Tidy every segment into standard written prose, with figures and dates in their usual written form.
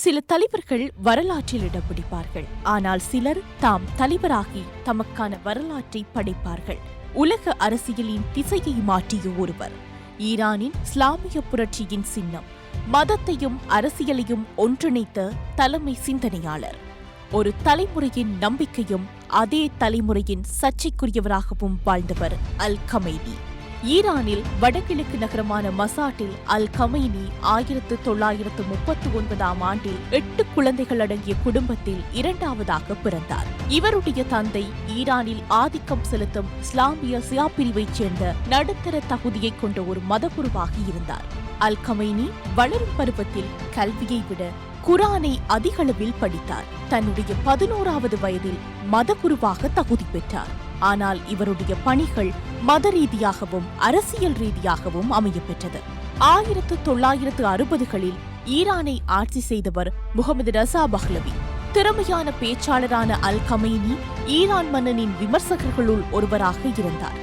சில தலைவர்கள் வரலாற்றில் இடம் பிடிப்பார்கள். ஆனால் சிலர் தாம் தலைவராகி தமக்கான வரலாற்றை படைப்பார்கள். உலக அரசியலின் திசையை மாற்றிய ஒருவர். ஈரானின் இஸ்லாமிய புரட்சியின் சின்னம். மதத்தையும் அரசியலையும் ஒன்றிணைத்த தலைமை சிந்தனையாளர். ஒரு தலைமுறையின் நம்பிக்கையும் அதே தலைமுறையின் சர்ச்சைக்குரியவராகவும் வாழ்ந்தவர் அல் கமைனி. ஈரானில் வடகிழக்கு நகரமான மசாட்டில் அல் கமைனி 1939 ஆண்டில் 8 குழந்தைகள் அடங்கிய குடும்பத்தில் இரண்டாவதாக பிறந்தார். இவருடைய தந்தை ஈரானில் ஆதிக்கம் செலுத்தும் இஸ்லாமிய சியா பிரிவைச் சேர்ந்த நடுத்தர தகுதியை கொண்ட ஒரு மதகுருவாக இருந்தார். அல் கமைனி வளரும் பருவத்தில் கல்வியை விட குரானை அதிகளவில் படித்தார். தன்னுடைய 11வது வயதில் மதகுருவாக தகுதி பெற்றார். ஆனால் இவருடைய பணிகள் மத ரீதியாகவும் அரசியல் ரீதியாகவும் அமையப்பெற்றது. 1960களில் ஈரானை ஆட்சி செய்தவர் முகமது ரசா பஹ்லவி. திறமையான பேச்சாளரான அல் கமைனி ஈரான் மன்னனின் விமர்சகர்களுள் ஒருவராக இருந்தார்.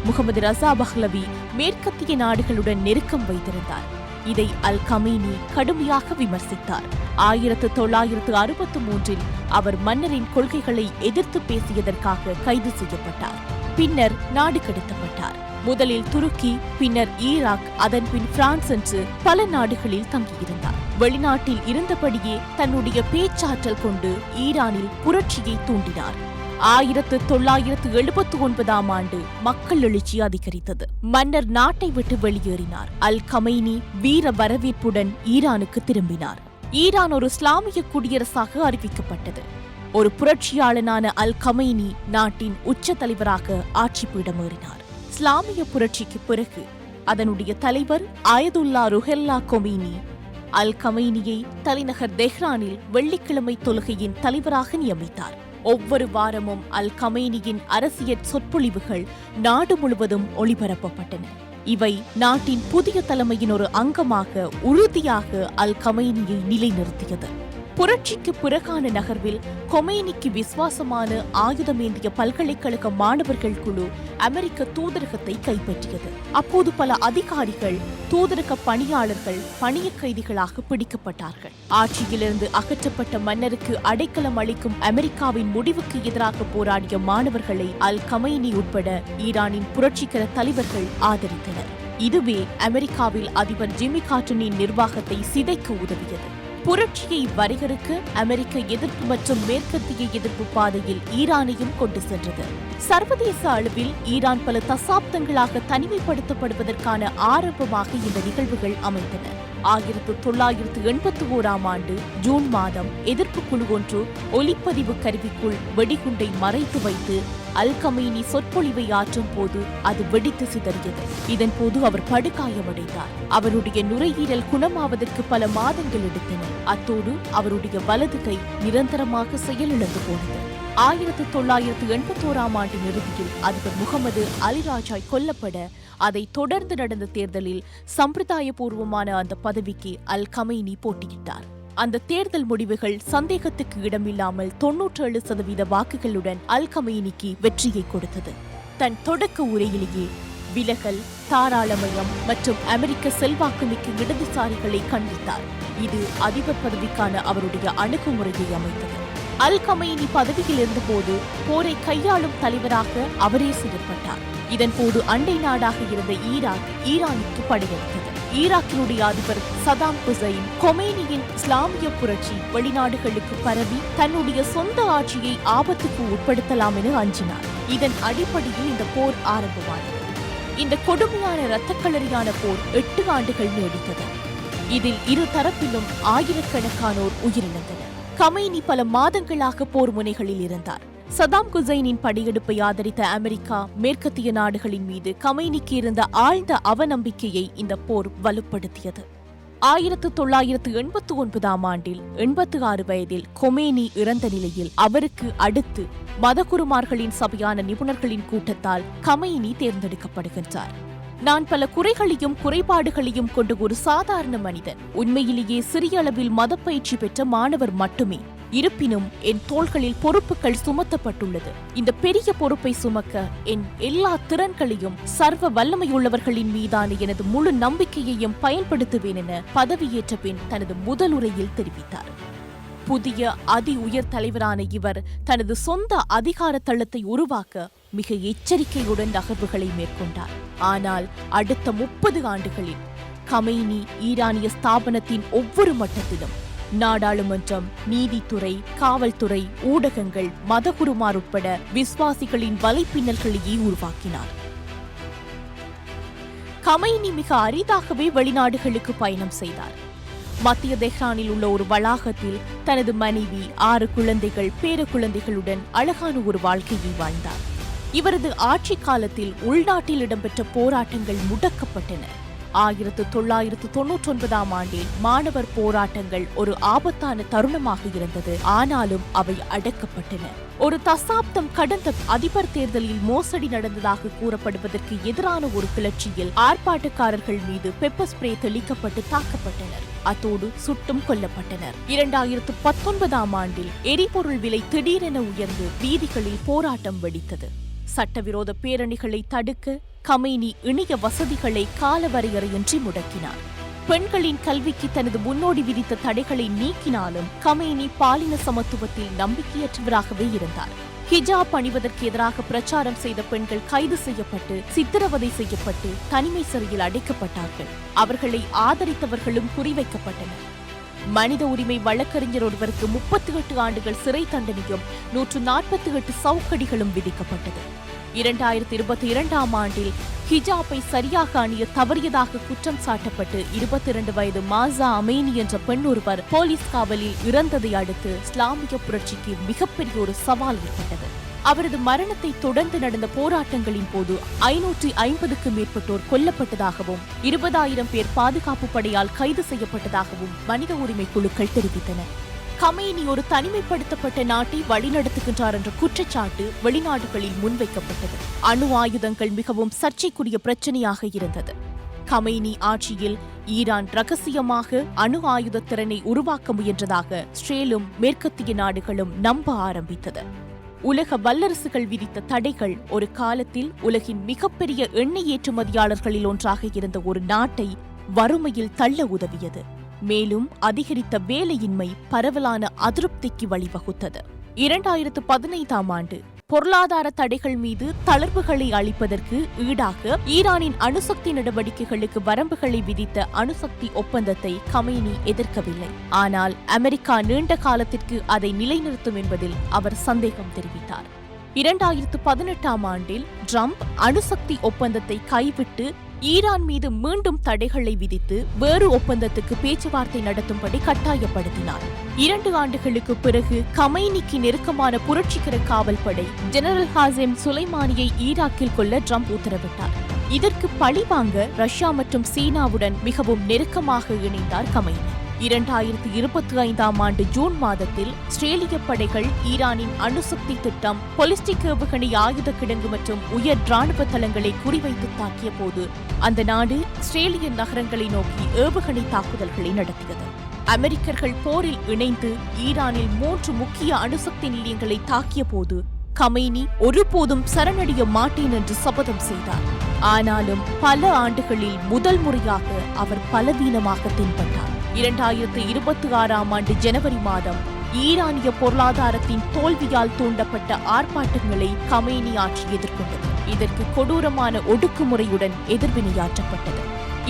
முகமது ரசா பஹ்லவி மேற்கத்திய நாடுகளுடன் நெருக்கம் வைத்திருந்தார். இதை அல் கமைனி கடுமையாக விமர்சித்தார். 1963இல் அவர் மன்னரின் கொள்கைகளை எதிர்த்து பேசியதற்காக கைது செய்யப்பட்டார். பின்னர் நாடு கடத்தப்பட்டார். முதலில் துருக்கி, பின்னர் ஈராக், அதன்பின் பிரான்ஸ் என்று பல நாடுகளில் தங்கியிருந்தார். வெளிநாட்டில் இருந்தபடியே தன்னுடைய பேச்சாற்றல் கொண்டு ஈரானில் புரட்சியை தூண்டினார். 1979 ஆண்டு மக்கள் எழுச்சி அதிகரித்தது. மன்னர் நாட்டை விட்டு வெளியேறினார். அல் கமைனி வீர வரவேற்புடன் ஈரானுக்கு திரும்பினார். ஈரான் ஒரு இஸ்லாமிய குடியரசாக அறிவிக்கப்பட்டது. ஒரு புரட்சியாளனான அல் கமைனி நாட்டின் உச்ச தலைவராக ஆட்சி பீடமேறினார். இஸ்லாமிய புரட்சிக்கு பிறகு அதனுடைய தலைவர் ஆயதுல்லா ருஹெல்லா கொமீனி அல் கமைனியை தலைநகர் தெஹ்ரானில் வெள்ளிக்கிழமை தொழுகையின் தலைவராக நியமித்தார். ஒவ்வொரு வாரமும் அல் கமைனியின் அரசியல் சொற்பொழிவுகள் நாடு முழுவதும் ஒளிபரப்பப்பட்டன. இவை நாட்டின் புதிய தலைமையின் ஒரு அங்கமாக உறுதியாக அல் கமைனியை நிலைநிறுத்தியது. புரட்சிக்கு பிறகான நகர்வில் கொமேனிக்கு விசுவாசமான ஆயுதமேந்திய பல்கலைக்கழக மாணவர்கள் குழு அமெரிக்க தூதரகத்தை கைப்பற்றியது. அப்போது பல அதிகாரிகள், தூதரக பணியாளர்கள் பணிய கைதிகளாக பிடிக்கப்பட்டார்கள். ஆட்சியிலிருந்து அகற்றப்பட்ட மன்னருக்கு அடைக்கலம் அளிக்கும் அமெரிக்காவின் முடிவுக்கு எதிராக போராடிய மாணவர்களை அல் கமைனி உட்பட ஈரானின் புரட்சிகர தலைவர்கள் ஆதரித்தனர். இதுவே அமெரிக்காவில் அதிபர் ஜிம்மி கார்ட்டரின் நிர்வாகத்தை சிதைக்க உதவியது. புரட்சியை வரையறுக்க அமெரிக்க எதிர்ப்பு மற்றும் மேற்கத்திய எதிர்ப்பு பாதையில் ஈரானையும் கொண்டு சென்றது. சர்வதேச அளவில் ஈரான் பல தசாப்தங்களாக தனிமைப்படுத்தப்படுவதற்கான ஆரம்பமாக இந்த நிகழ்வுகள் அமைந்தன. 1981 ஆண்டு ஜூன் மாதம் எதிர்ப்பு குழு ஒன்று ஒலிப்பதிவு கருவிக்குள் வெடிகுண்டை மறைத்து வைத்து அல் கமைனி சொற்பொழிவை ஆற்றும் போது அது வெடித்து சிதறியது. இதன்போது அவர் படுகாயமடைந்தார். அவருடைய நுரையீரல் குணமாவதற்கு பல மாதங்கள் எடுத்தன. அத்தோடு அவருடைய வலது கை நிரந்தரமாக செயலிழந்து போனது. 1981 ஆண்டு இறுதியில் அதிபர் முகமது அலி ராஜாய் கொல்லப்பட அதை தொடர்ந்து நடந்த தேர்தலில் சம்பிரதாயபூர்வமான அந்த பதவிக்கு அல் கமைனி போட்டியிட்டார். அந்த தேர்தல் முடிவுகள் சந்தேகத்துக்கு இடமில்லாமல் 97% வாக்குகளுடன் அல் கமைனிக்கு வெற்றியை கொடுத்தது. தன் தொடக்க உரையிலேயே விலகல், தாராளமயம் மற்றும் அமெரிக்க செல்வாக்குமிக்க இடதுசாரிகளை கண்டித்தார். இது அதிபர் பதவிக்கான அவருடைய அணுகுமுறையை அமைத்தது. அல் கமைனி பதவியில் இருந்தபோது போரை கையாளும் தலைவராக அவரே செயல்பட்டார். இதன்போது அண்டை நாடாக இருந்த ஈரானுக்கு படையெடுத்தது. ஈராக்கினுடைய அதிபர் சதாம் ஹுசைன் கொமேனியின் இஸ்லாமிய புரட்சி வெளிநாடுகளுக்கு பரவி தன்னுடைய சொந்த ஆட்சியை ஆபத்துக்கு உட்படுத்தலாம் என அஞ்சினார். இதன் அடிப்படையில் இந்த போர் ஆரம்பமானது. இந்த கொடுமையான இரத்தக்களரியான போர் 8 ஆண்டுகள் நீடித்தது. இதில் இரு தரப்பிலும் ஆயிரக்கணக்கானோர் உயிரிழந்தனர். கமைனி பல மாதங்களாக போர் முனைகளில் இருந்தார். சதாம் ஹுசைனின் படையெடுப்பை ஆதரித்த அமெரிக்கா, மேற்கத்திய நாடுகளின் மீது கமைனிக்கு இருந்த ஆழ்ந்த அவநம்பிக்கையை இந்த போர் வலுப்படுத்தியது. 1989 ஆண்டில் 86 வயதில் கொமேனி இறந்த நிலையில் அவருக்கு அடுத்து மதகுருமார்களின் சபையான நிபுணர்களின் கூட்டத்தால் கமைனி தேர்ந்தெடுக்கப்படுகின்றார். நான் பல குறைகளையும் கொண்டு ஒரு சாதாரண மனிதன், உண்மையிலேயே சிறிய அளவில் மதப்பயிற்சி பெற்ற மாணவர் மட்டுமே. இருப்பினும் என் தோள்களில் பொறுப்புகள் சுமத்தப்பட்டுள்ளது. இந்த பெரிய பொறுப்பை சுமக்க என் எல்லா திறன்களையும் சர்வ வல்லமையுள்ளவர்களின் மீதான எனது முழு நம்பிக்கையையும் பயன்படுத்துவேன் என பதவியேற்ற பின் தனது முதல் உரையில் தெரிவித்தார். புதிய அதி உயர் தலைவரான இவர் தனது சொந்த அதிகார தளத்தை உருவாக்க மிக எச்சரிக்கையுடன் நகர்வுகளை மேற்கொண்டார். ஆனால் அடுத்த 30 ஆண்டுகளில் கமெய்னி ஈரானிய ஸ்தாபனத்தின் ஒவ்வொரு மட்டத்திலும் நாடாளுமன்றம், நீதித்துறை, காவல்துறை, ஊடகங்கள், மதகுருமார் உட்பட விசுவாசிகளின் வலைப்பின்னல்களையே உருவாக்கினார். கமெய்னி மிக அரிதாகவே வெளிநாடுகளுக்கு பயணம் செய்தார். மத்திய தெஹ்ரானில் உள்ள ஒரு வளாகத்தில் தனது மனைவி, 6 குழந்தைகள், பேர குழந்தைகளுடன் அழகான ஒரு வாழ்க்கையை வாழ்ந்தார். இவரது ஆட்சி காலத்தில் உள்நாட்டில் இடம்பெற்ற போராட்டங்கள் முடக்கப்பட்டன. 1999ஆம் ஆண்டில் மாணவர் போராட்டங்கள் ஒரு ஆபத்தான தருணமாக இருந்தது. ஆனாலும் அவை அடக்கப்பட்டன. ஒரு தசாப்தம் கடந்த அதிபர் தேர்தலில் மோசடி நடந்ததாக கூறப்படுவதற்கு எதிரான ஒரு கிளர்ச்சியில் ஆர்ப்பாட்டக்காரர்கள் மீது பெப்பர் ஸ்ப்ரே தெளிக்கப்பட்டு தாக்கப்பட்டனர். அத்தோடு சுட்டும் கொல்லப்பட்டனர். 2019ஆம் ஆண்டில் எரிபொருள் விலை திடீரென உயர்ந்து வீதிகளில் போராட்டம் வெடித்தது. சட்டவிரோத பேரணிகளை தடுக்க கமெய்னி இணைய வசதிகளை காலவரையறையின்றி முடக்கினார். பெண்களின் கல்விக்கு தனது முன்னோடி விதித்த தடைகளை நீக்கினாலும் கமெய்னி பாலின சமத்துவத்தில் நம்பிக்கையற்றவராகவே இருந்தார். ஹிஜாப் அணிவதற்கு எதிராக பிரச்சாரம் செய்த பெண்கள் கைது செய்யப்பட்டு சித்திரவதை செய்யப்பட்டு தனிமை சிறையில் அடைக்கப்பட்டார்கள். அவர்களை ஆதரித்தவர்களும் குறிவைக்கப்பட்டனர். மனித உரிமை வழக்கறிஞர் ஒருவருக்கு 38 ஆண்டுகள் சிறை தண்டனையும் 148 சவுக்கடிகளும் விதிக்கப்பட்டது. 2022ஆம் ஆண்டில் ஹிஜாபை சரியாக அணிய தவறியதாக குற்றம் சாட்டப்பட்டு 22 வயது மாசா அமேனி என்ற பெண் ஒருவர் போலீஸ் காவலில் இறந்ததை அடுத்து இஸ்லாமிய புரட்சிக்கு மிகப்பெரிய ஒரு சவால் ஏற்பட்டது. அவரது மரணத்தை தொடர்ந்து நடந்த போராட்டங்களின் போது 550க்கும் மேற்பட்டோர் கொல்லப்பட்டதாகவும் 20,000 பேர் பாதுகாப்பு படையால் கைது செய்யப்பட்டதாகவும் மனித உரிமை குழுக்கள் தெரிவித்தன. கமெய்னி ஒரு தனிமைப்படுத்தப்பட்ட நாட்டை வழிநடத்துகின்றார் என்ற குற்றச்சாட்டு வெளிநாடுகளில் முன்வைக்கப்பட்டது. அணு ஆயுதங்கள் மிகவும் சர்ச்சைக்குரிய பிரச்சனையாக இருந்தது. கமெய்னி ஆட்சியில் ஈரான் ரகசியமாக அணு ஆயுத திறனை உருவாக்க முயன்றதாக இஸ்ரேலும் மேற்கத்திய நாடுகளும் நம்ப ஆரம்பித்தது. உலக வல்லரசுகள் விதித்த தடைகள் ஒரு காலத்தில் உலகின் மிகப்பெரிய எண்ணெய் ஏற்றுமதியாளர்களில் ஒன்றாக இருந்த ஒரு நாட்டை வறுமையில் தள்ள உதவியது. மேலும் அதிகரித்த வேலையின்மை பரவலான அதிருப்திக்கு வழிவகுத்தது. 2015ஆம் ஆண்டு பொருளாதார தடைகள் மீது தளர்வுகளை அளிப்பதற்கு ஈடாக ஈரானின் அணுசக்தி நடவடிக்கைகளுக்கு வரம்புகளை விதித்த அணுசக்தி ஒப்பந்தத்தை கமெய்னி எதிர்க்கவில்லை. ஆனால் அமெரிக்கா நீண்ட காலத்திற்கு அதை நிலைநிறுத்தும் என்பதில் அவர் சந்தேகம் தெரிவித்தார். 2018ஆம் ஆண்டில் ட்ரம்ப் அணுசக்தி ஒப்பந்தத்தை கைவிட்டு ஈரான் மீது மீண்டும் தடைகளை விதித்து வேறு ஒப்பந்தத்துக்கு பேச்சுவார்த்தை நடத்தும்படி கட்டாயப்படுத்தினார். 2 ஆண்டுகளுக்கு பிறகு கமெய்னிக்கு நெருக்கமான புரட்சிகர காவல் படை ஜெனரல் ஹாசெம் சுலைமானியை ஈராக்கில் கொல்ல ட்ரம்ப் உத்தரவிட்டார். இதற்கு பழிவாங்க ரஷ்யா மற்றும் சீனாவுடன் மிகவும் நெருக்கமாக இணைந்தார் கமெய்னி. 2025ஆம் ஆண்டு ஜூன் மாதத்தில் இஸ்ரேலிய படைகள் ஈரானின் அணுசக்தி திட்டம், பாலிஸ்டிக் ஏவுகணை ஆயுத கிடங்கு மற்றும் உயர் ராணுவ தளங்களை குறிவைத்து தாக்கிய போது அந்த நாடு இஸ்ரேலிய நகரங்களை நோக்கி ஏவுகணை தாக்குதல்களை நடத்தியது. அமெரிக்கர்கள் போரில் இணைந்து ஈரானில் 3 முக்கிய அணுசக்தி நிலையங்களை தாக்கிய போது கமெய்னி ஒருபோதும் சரணடைய மாட்டேன் என்று சபதம் செய்தார். ஆனாலும் பல ஆண்டுகளில் முதல் முறையாக அவர் பலவீனமாக தென்பட்டார். 2026ஆம் ஆண்டு ஜனவரி மாதம் ஈரானிய பொருளாதாரத்தின் தோல்வியால் தூண்டப்பட்ட ஆர்ப்பாட்டங்களை கமெய்னி ஆட்சி எதிர்கொண்டது. இதற்கு கொடூரமான ஒடுக்குமுறையுடன் எதிர்வினையாற்றப்பட்டது.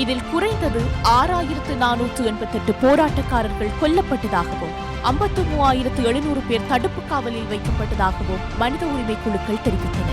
இதில் குறைந்தது 6488 போராட்டக்காரர்கள் கொல்லப்பட்டதாகவும் 53,700 பேர் தடுப்பு காவலில் வைக்கப்பட்டதாகவும் மனித உரிமை குழுக்கள் தெரிவித்தன.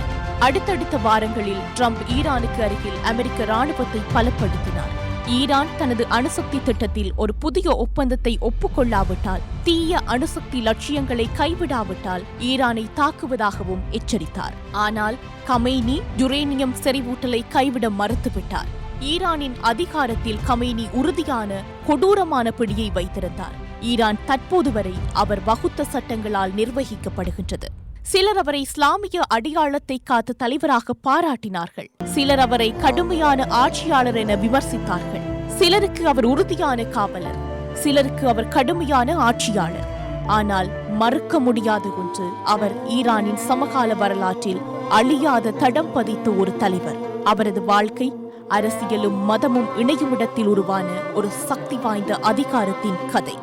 அடுத்தடுத்த வாரங்களில் ட்ரம்ப் ஈரானுக்கு அருகில் அமெரிக்க ராணுவத்தை பலப்படுத்தினார். ஈரான் தனது அணுசக்தி திட்டத்தில் ஒரு புதிய ஒப்பந்தத்தை ஒப்புக்கொள்ளாவிட்டால், தீய அணுசக்தி லட்சியங்களை கைவிடாவிட்டால் ஈரானை தாக்குவதாகவும் எச்சரித்தார். ஆனால் கமெய்னி யுரேனியம் செறிவூட்டலை கைவிட மறுத்துவிட்டார். ஈரானின் அதிகாரத்தில் கமெய்னி உறுதியான கொடூரமான பிடியை வைத்திருந்தார். ஈரான் தற்போது வரை அவர் வகுத்த சட்டங்களால் நிர்வகிக்கப்படுகின்றது. சிலர் அவரை இஸ்லாமிய அடையாளத்தை காத்த தலைவராக பாராட்டினார்கள். சிலர் அவரை கடுமையான ஆட்சியாளர் என விமர்சித்தார்கள். சிலருக்கு அவர் உறுதியான காவலர், சிலருக்கு அவர் கடுமையான ஆட்சியாளர். ஆனால் மறுக்க முடியாத ஒன்று, அவர் ஈரானின் சமகால வரலாற்றில் அழியாத தடம் பதித்த ஒரு தலைவர். அவரது வாழ்க்கை அரசியலும் மதமும் இணையும் இடத்தில் உருவான ஒரு சக்தி வாய்ந்த அதிகாரத்தின் கதை.